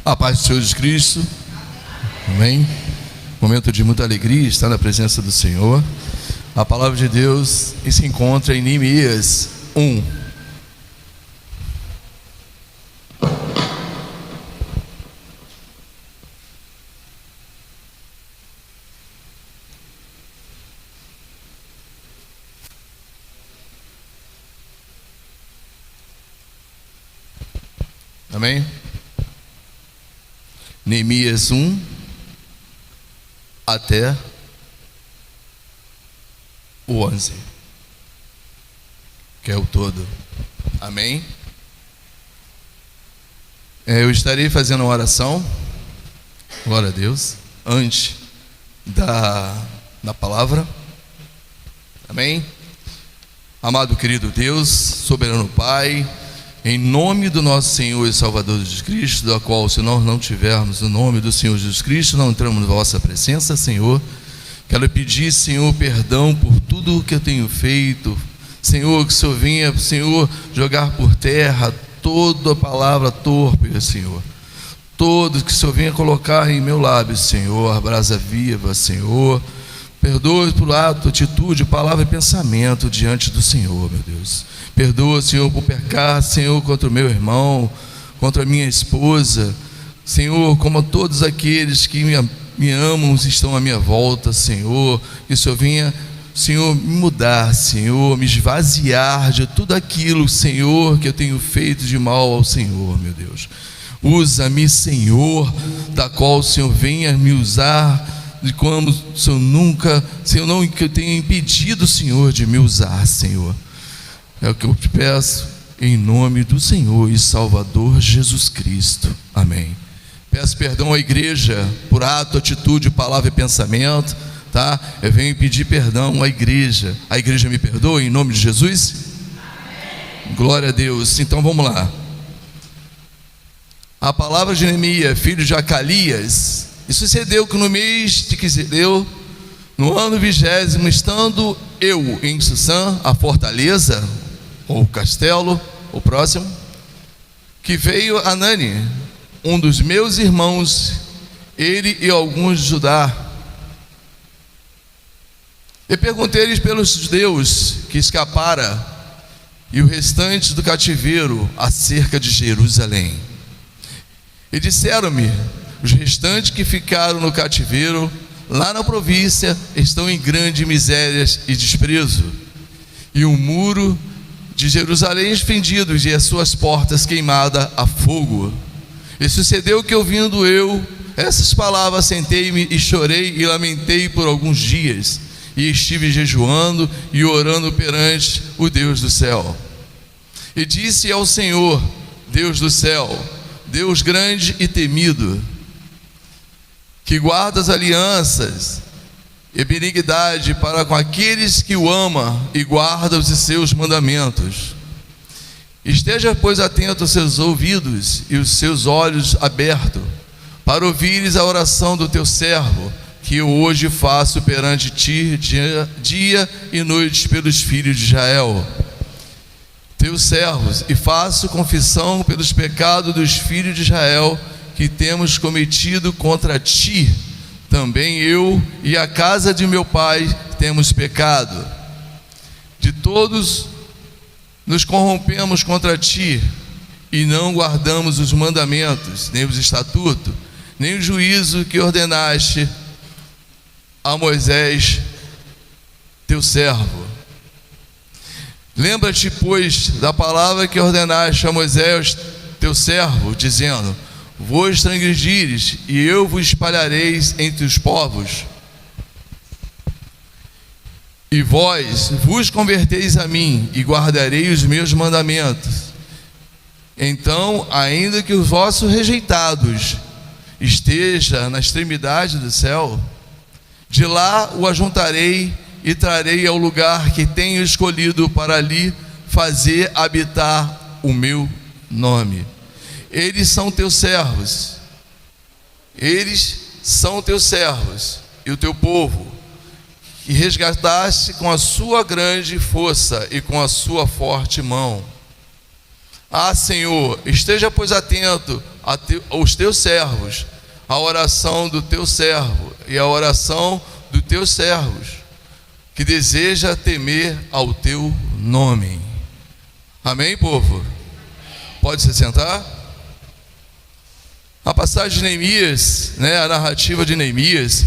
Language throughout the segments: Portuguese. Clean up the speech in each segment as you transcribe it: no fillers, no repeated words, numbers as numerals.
A paz do Senhor Jesus Cristo. Amém. Momento de muita alegria estar na presença do Senhor. A palavra de Deus se encontra em Neemias 1. Amém? Neemias 1 até o 11, que é o todo. Amém? Eu estarei fazendo uma oração, glória a Deus, antes da palavra. Amém? Amado querido Deus, soberano Pai, em nome do nosso Senhor e Salvador Jesus Cristo, da qual, se nós não tivermos o nome do Senhor Jesus Cristo, não entramos na vossa presença, Senhor. Quero pedir, Senhor, perdão por tudo o que eu tenho feito. Senhor, que o Senhor venha, Senhor, jogar por terra toda a palavra torpe, Senhor. Todos que o Senhor venha colocar em meu lábio, Senhor, a brasa viva, Senhor. Perdoe por ato, atitude, palavra e pensamento diante do Senhor, meu Deus. Perdoa, Senhor, por pecar, Senhor, contra o meu irmão, contra a minha esposa, Senhor, como todos aqueles que me amam estão à minha volta, Senhor. Que o Senhor venha, Senhor, me mudar, Senhor, me esvaziar de tudo aquilo, Senhor, que eu tenho feito de mal ao Senhor, meu Deus. Usa-me, Senhor, da qual o Senhor venha me usar, de como o Senhor nunca, Senhor, não que eu tenha impedido o Senhor de me usar, Senhor. É o que eu te peço, em nome do Senhor e Salvador Jesus Cristo. Amém. Peço perdão à igreja por ato, atitude, palavra e pensamento, tá? Eu venho pedir perdão à igreja. A igreja me perdoa em nome de Jesus? Amém. Glória a Deus. Então vamos lá. A palavra de Neemias, filho de Acalias. E sucedeu que no mês de Quisleu, no ano 20º, estando eu em Susã, a fortaleza, ou castelo, o próximo, que veio Anani, um dos meus irmãos, ele e alguns de Judá. E perguntei-lhes pelos judeus que escapara e o restante do cativeiro acerca de Jerusalém. E disseram-me: os restantes que ficaram no cativeiro, lá na província, estão em grande miséria e desprezo, e o muro de Jerusalém fendido e as suas portas queimadas a fogo. E sucedeu que, ouvindo eu essas palavras, sentei-me e chorei e lamentei por alguns dias, e estive jejuando e orando perante o Deus do céu. E disse ao Senhor, Deus do céu, Deus grande e temido, que guarda as alianças e benignidade para com aqueles que o amam e guardam os seus mandamentos. Esteja, pois, atento aos seus ouvidos e os seus olhos abertos, para ouvires a oração do teu servo, que eu hoje faço perante ti dia e noite pelos filhos de Israel, teus servos, e faço confissão pelos pecados dos filhos de Israel que temos cometido contra ti. Também eu e a casa de meu pai temos pecado. De todos nos corrompemos contra ti, e não guardamos os mandamentos, nem os estatutos, nem o juízo que ordenaste a Moisés, teu servo. Lembra-te, pois, da palavra que ordenaste a Moisés, teu servo, dizendo: vos transgredires, e eu vos espalhareis entre os povos, e vós vos converteis a mim, e guardarei os meus mandamentos. Então, ainda que os vossos rejeitados esteja na extremidade do céu, de lá o ajuntarei e trarei ao lugar que tenho escolhido para ali fazer habitar o meu nome. Eles são teus servos, e o teu povo, que resgataste com a sua grande força e com a sua forte mão. Ah, Senhor, esteja pois atento aos teus servos, a oração do teu servo e a oração dos teus servos, que deseja temer ao teu nome. Amém, povo? Pode se sentar? A passagem de Neemias, a narrativa de Neemias,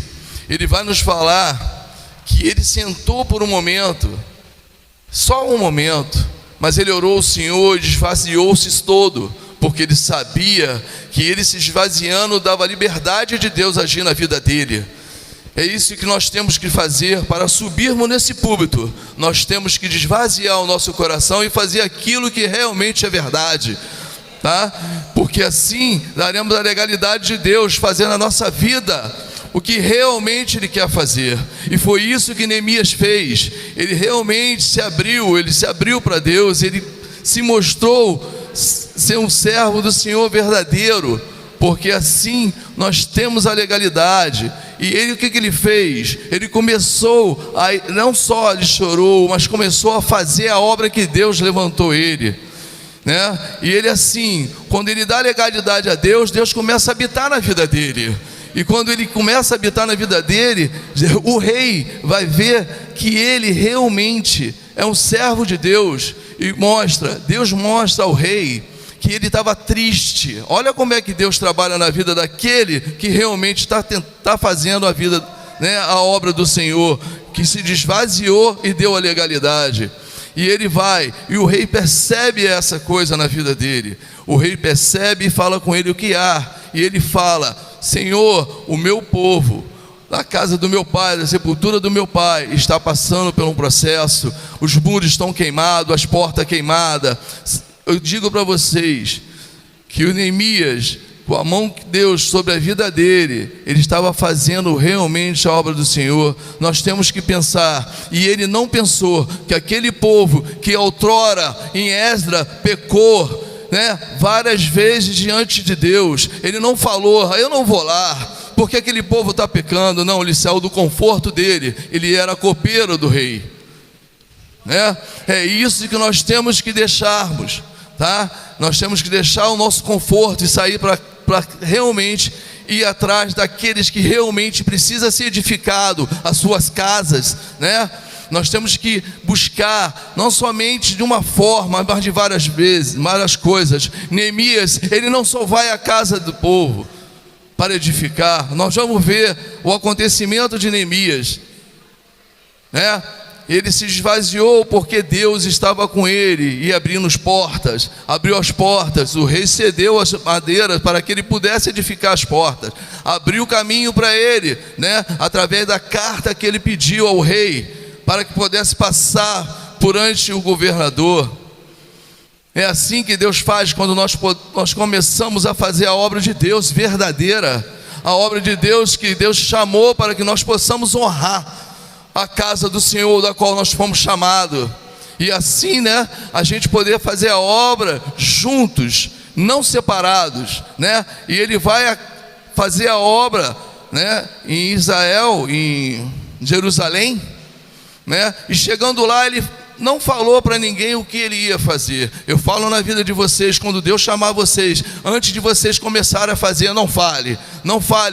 ele vai nos falar que ele sentou por um momento, só um momento, mas ele orou ao Senhor e esvaziou-se todo, porque ele sabia que ele se esvaziando dava liberdade de Deus agir na vida dele. É isso que nós temos que fazer para subirmos nesse púlpito. Nós temos que esvaziar o nosso coração e fazer aquilo que realmente é verdade, tá? Porque assim daremos a legalidade de Deus fazer na nossa vida o que realmente Ele quer fazer. E foi isso que Neemias fez. Ele realmente se abriu para Deus, ele se mostrou ser um servo do Senhor verdadeiro, porque assim nós temos a legalidade. E ele, o que ele fez? Ele começou não só ele chorou, mas começou a fazer a obra que Deus levantou ele, E ele assim, quando ele dá legalidade a Deus, Deus começa a habitar na vida dele. E quando ele começa a habitar na vida dele, o rei vai ver que ele realmente é um servo de Deus. E Deus mostra ao rei que ele estava triste. Olha como é que Deus trabalha na vida daquele que realmente está fazendo a vida, a obra do Senhor, que se esvaziou e deu a legalidade. E ele vai, e o rei percebe essa coisa na vida dele. O rei percebe e fala com ele o que há. E ele fala: Senhor, o meu povo, da casa do meu pai, da sepultura do meu pai, está passando por um processo. Os muros estão queimados, as portas queimadas. Eu digo para vocês que o Neemias, com a mão de Deus sobre a vida dele, ele estava fazendo realmente a obra do Senhor. Nós temos que pensar, e ele não pensou que aquele povo que outrora em Esdras pecou, várias vezes diante de Deus, ele não falou: eu não vou lá, porque aquele povo está pecando. Não, ele saiu do conforto dele, ele era copeiro do rei, É isso que nós temos que deixarmos, tá? Nós temos que deixar o nosso conforto e sair para realmente ir atrás daqueles que realmente precisam ser edificados, as suas casas, Nós temos que buscar, não somente de uma forma, mas de várias vezes, várias coisas. Neemias, ele não só vai à casa do povo para edificar. Nós vamos ver o acontecimento de Neemias, Ele se esvaziou porque Deus estava com ele e abriu as portas. O rei cedeu as madeiras para que ele pudesse edificar as portas. Abriu o caminho para ele, através da carta que ele pediu ao rei, para que pudesse passar perante o governador. É assim que Deus faz quando nós começamos a fazer a obra de Deus verdadeira, a obra de Deus que Deus chamou para que nós possamos honrar a casa do Senhor, da qual nós fomos chamados. E assim, a gente poder fazer a obra juntos, não separados, E ele vai fazer a obra, em Israel, em Jerusalém, E chegando lá, ele não falou para ninguém o que ele ia fazer. Eu falo na vida de vocês, quando Deus chamar vocês, antes de vocês começarem a fazer, não fale,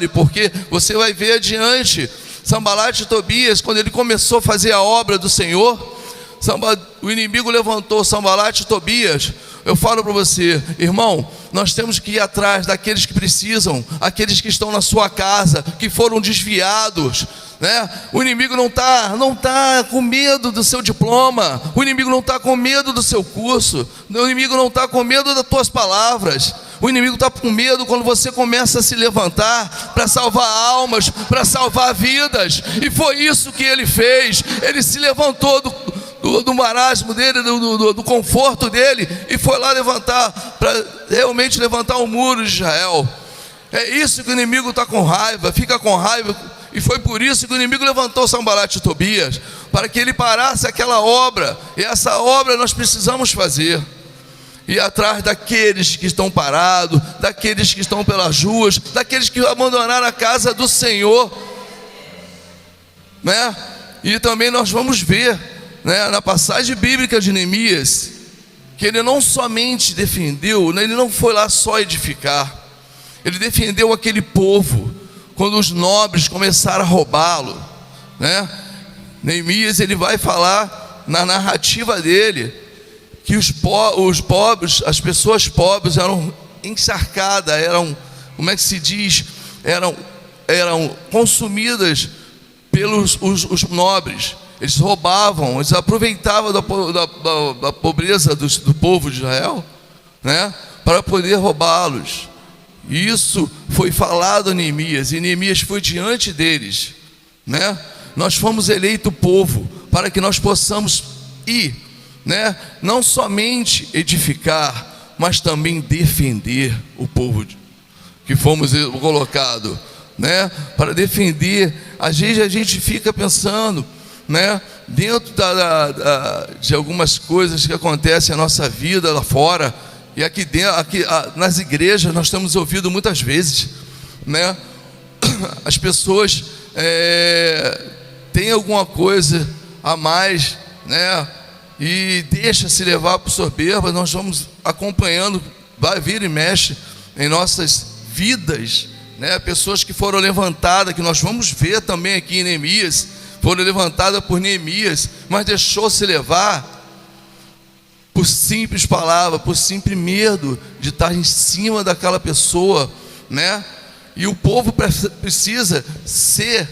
porque você vai ver adiante. Sanbalat e Tobias, quando ele começou a fazer a obra do Senhor, o inimigo levantou Sanbalat e Tobias. Eu falo para você, irmão, nós temos que ir atrás daqueles que precisam, aqueles que estão na sua casa, que foram desviados, O inimigo não está com medo do seu diploma, o inimigo não está com medo do seu curso, o inimigo não está com medo das tuas palavras. O inimigo está com medo quando você começa a se levantar para salvar almas, para salvar vidas. E foi isso que ele fez. Ele se levantou do marasmo dele, do conforto dele, e foi lá para realmente levantar o muro de Israel. É isso que o inimigo está com raiva, fica com raiva. E foi por isso que o inimigo levantou Sanbalat e Tobias, para que ele parasse aquela obra. E essa obra nós precisamos fazer. E atrás daqueles que estão parados, daqueles que estão pelas ruas, daqueles que abandonaram a casa do Senhor, E também nós vamos ver, na passagem bíblica de Neemias, que ele não somente defendeu, ele não foi lá só edificar, ele defendeu aquele povo, quando os nobres começaram a roubá-lo, né? Neemias, ele vai falar na narrativa dele, que os pobres, as pessoas pobres eram encharcadas, eram, como é que se diz, eram consumidas pelos os nobres. Eles roubavam, eles aproveitavam da pobreza do povo de Israel, né, para poder roubá-los. E isso foi falado a Neemias, e Neemias foi diante deles, né? Nós fomos eleito povo para que nós possamos ir, né, não somente edificar, mas também defender o povo que fomos colocados, né, para defender. Às vezes a gente fica pensando, né, dentro de algumas coisas que acontecem na nossa vida lá fora, e aqui dentro, nas igrejas nós temos ouvido muitas vezes, né, as pessoas têm alguma coisa a mais, né, e deixa se levar por soberba. Nós vamos acompanhando, vai vir e mexe em nossas vidas, né, pessoas que foram levantadas, que nós vamos ver também aqui em Neemias, foram levantadas por Neemias, mas deixou-se levar por simples palavra, por simples medo de estar em cima daquela pessoa, né? E o povo precisa ser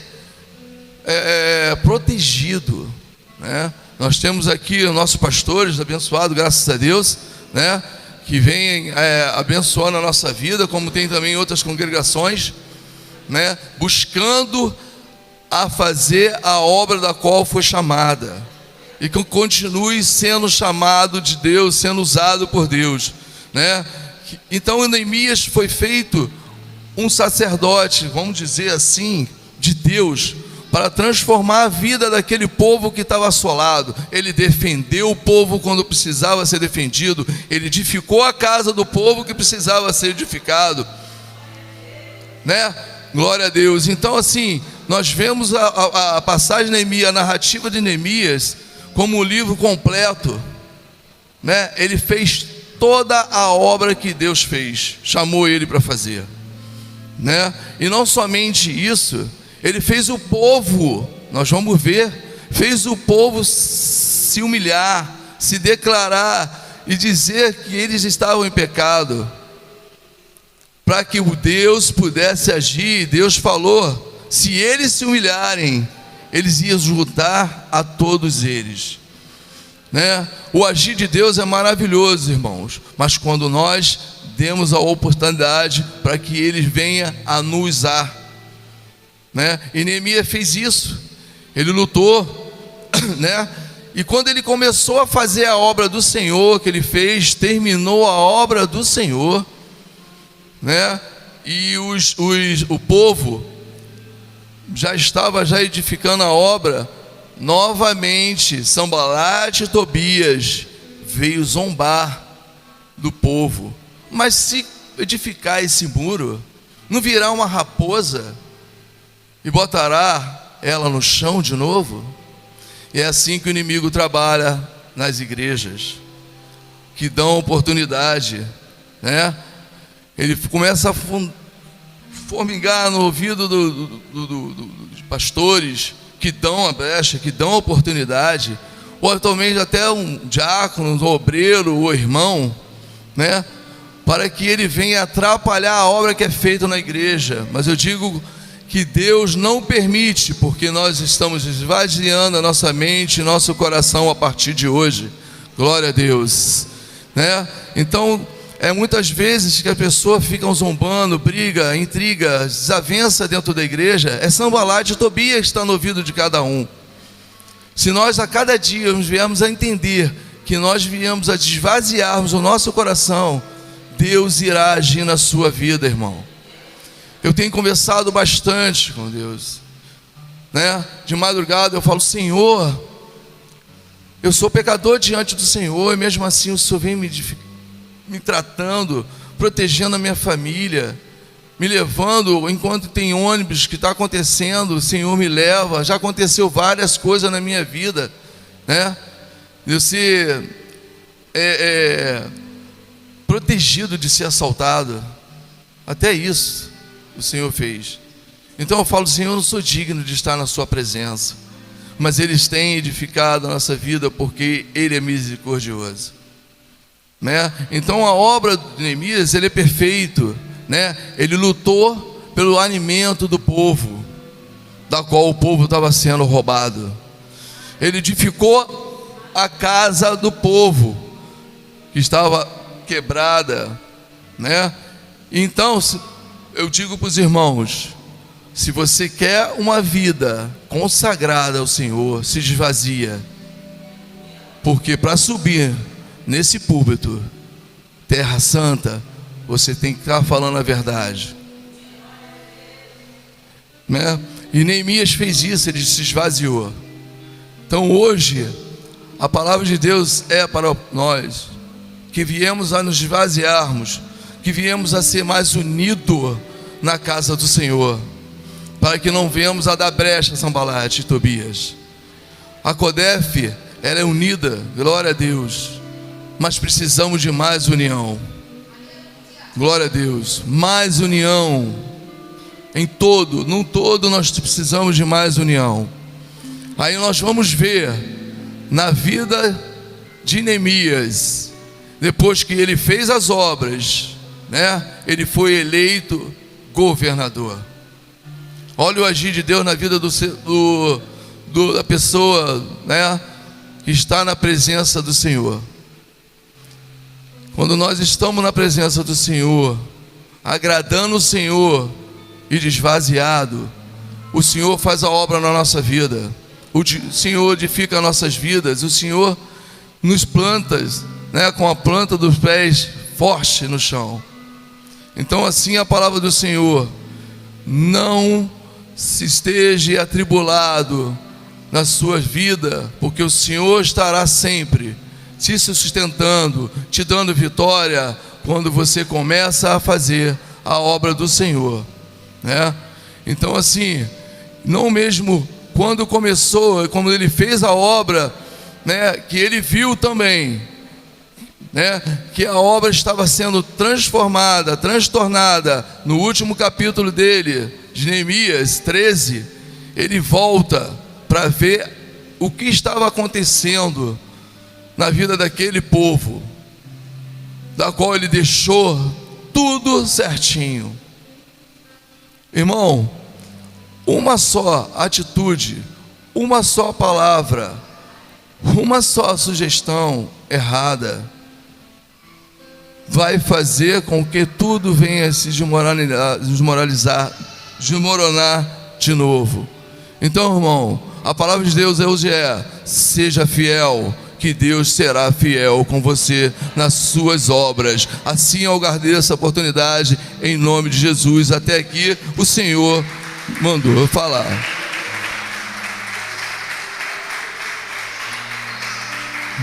protegido, né? Nós temos aqui os nossos pastores abençoados, graças a Deus, né, que vêm abençoando a nossa vida, como tem também outras congregações, né, buscando a fazer a obra da qual foi chamada, e que continue sendo chamado de Deus, sendo usado por Deus, né? Então Neemias foi feito um sacerdote, vamos dizer assim, de Deus, para transformar a vida daquele povo que estava assolado. Ele defendeu o povo quando precisava ser defendido, ele edificou a casa do povo que precisava ser edificado, né? Glória a Deus. Então, assim, nós vemos a passagem de Neemias, a narrativa de Neemias, como um livro completo, né? Ele fez toda a obra que Deus fez, chamou ele para fazer, né? E não somente isso, ele fez o povo, nós vamos ver, fez o povo se humilhar, se declarar e dizer que eles estavam em pecado, para que o Deus pudesse agir. Deus falou: se eles se humilharem, eles iam juntar a todos eles, né? O agir de Deus é maravilhoso, irmãos, mas quando nós demos a oportunidade para que Ele venha a nos usar, né? E Neemias fez isso, ele lutou, né? E quando ele começou a fazer a obra do Senhor, que ele fez, terminou a obra do Senhor, né? E o povo já estava edificando a obra. Novamente Sanbalate e Tobias veio zombar do povo. Mas se edificar esse muro, não virá uma raposa e botará ela no chão de novo? E é assim que o inimigo trabalha nas igrejas, que dão oportunidade, né? Ele começa a formigar no ouvido dos pastores, que dão a brecha, que dão a oportunidade, ou atualmente até um diácono, um obreiro, ou irmão, né, para que ele venha atrapalhar a obra que é feita na igreja. Mas eu digo que Deus não permite, porque nós estamos esvaziando a nossa mente, nosso coração a partir de hoje. Glória a Deus, né? Então, muitas vezes que a pessoa fica zombando, briga, intriga, desavença dentro da igreja. É Sanbalate e Tobias que está no ouvido de cada um. Se nós a cada dia nos viemos a entender que nós viemos a desvaziarmos o nosso coração, Deus irá agir na sua vida, irmão. Eu tenho conversado bastante com Deus, né? De madrugada eu falo: Senhor, eu sou pecador diante do Senhor, e mesmo assim o Senhor vem me tratando, protegendo a minha família, me levando enquanto tem ônibus que está acontecendo, o Senhor me leva. Já aconteceu várias coisas na minha vida, né? protegido de ser assaltado. Até isso o Senhor fez. Então eu falo: Senhor, eu não sou digno de estar na sua presença, mas eles têm edificado a nossa vida porque Ele é misericordioso, né? Então a obra de Neemias, ele é perfeito, né? Ele lutou pelo alimento do povo, da qual o povo estava sendo roubado. Ele edificou a casa do povo que estava quebrada, né? Então eu digo para os irmãos: se você quer uma vida consagrada ao Senhor, se esvazia, porque para subir nesse púlpito, terra santa, você tem que estar falando a verdade, né? E Neemias fez isso, ele se esvaziou. Então hoje a palavra de Deus é para nós que viemos a nos esvaziarmos, que viemos a ser mais unidos na casa do Senhor, para que não venhamos a dar brecha, Sanbalate e Tobias. A Codef, ela é unida, glória a Deus, mas precisamos de mais união. Glória a Deus, mais união em todo, num todo nós precisamos de mais união. Aí nós vamos ver na vida de Neemias, depois que ele fez as obras, né? Ele foi eleito governador. Olha o agir de Deus na vida da pessoa, né, que está na presença do Senhor. Quando nós estamos na presença do Senhor, agradando o Senhor e desvaziado, o Senhor faz a obra na nossa vida. O Senhor edifica nossas vidas. O Senhor nos planta, né, com a planta dos pés forte no chão. Então assim a palavra do Senhor: não se esteja atribulado na sua vida, porque o Senhor estará sempre te sustentando, te dando vitória, quando você começa a fazer a obra do Senhor, né? Então assim, não mesmo quando começou, quando ele fez a obra, né, que ele viu também, né, que a obra estava sendo transformada, transtornada. No último capítulo dele, de Neemias 13, ele volta para ver o que estava acontecendo na vida daquele povo, da qual ele deixou tudo certinho. Irmão, uma só atitude, uma só palavra, uma só sugestão errada vai fazer com que tudo venha a se desmoronar de novo. Então, irmão, a palavra de Deus hoje é: seja fiel, que Deus será fiel com você nas suas obras. Assim eu agradeço essa oportunidade, em nome de Jesus. Até aqui o Senhor mandou eu falar.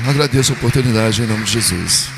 Agradeço a oportunidade em nome de Jesus.